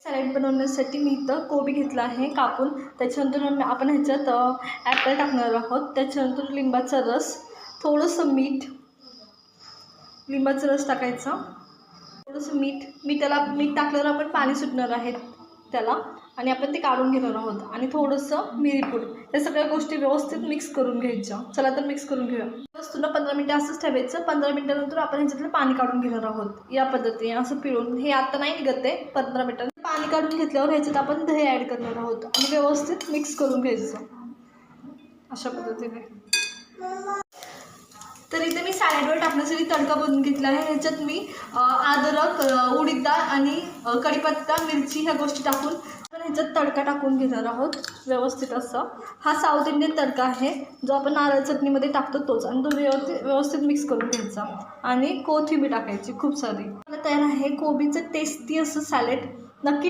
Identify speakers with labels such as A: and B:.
A: Salad बनवण्यासाठी मी इथं कोबी घेतला आहे कापून. त्याच्यानंतर आपण ह्याच्यात ॲपल टाकणार आहोत. त्याच्यानंतर लिंबाचा रस, थोडंसं मीठ, लिंबाचा रस टाकायचा, थोडंसं मीठ टाकल्यावर आपण पाणी सुटणार आहे त्याला आणि आपण ते काढून घेणार आहोत. आणि थोडंसं मिरीपूड. या सगळ्या गोष्टी व्यवस्थित मिक्स करून घ्यायच्या. चला तर मिक्स करून घेऊया. वस्तूला 15 मिनटं असंच ठेवायचं. 15 मिनटानंतर आपण ह्याच्यातलं पाणी काढून घेणार आहोत. या पद्धतीने असं पिळून, हे आता नाही निघत आहे. 15 मिनटांनी पाणी काढून घेतल्यावर ह्याच्यात आपण दही ॲड करणार आहोत आणि व्यवस्थित मिक्स करून घ्यायचं अशा पद्धतीने. तर इथे मी सॅलडवर टाकण्यासाठी तडका बनवून घेतला आहे. ह्याच्यात मी अद्रक, उडीद डाळ आणि कढीपत्ता, मिरची ह्या गोष्टी टाकून आपण ह्याच्यात तडका टाकून घेणार आहोत व्यवस्थित असं. हा साऊथ इंडियन तडका आहे जो आपण नारळ चटणीमध्ये टाकतो तोच. आणि तो व्यवस्थित मिक्स करून घ्यायचा आणि कोथिंबीर टाकायची खूप सारी. तयार आहे कोबीचं टेस्टी असं सॅलड. नक्की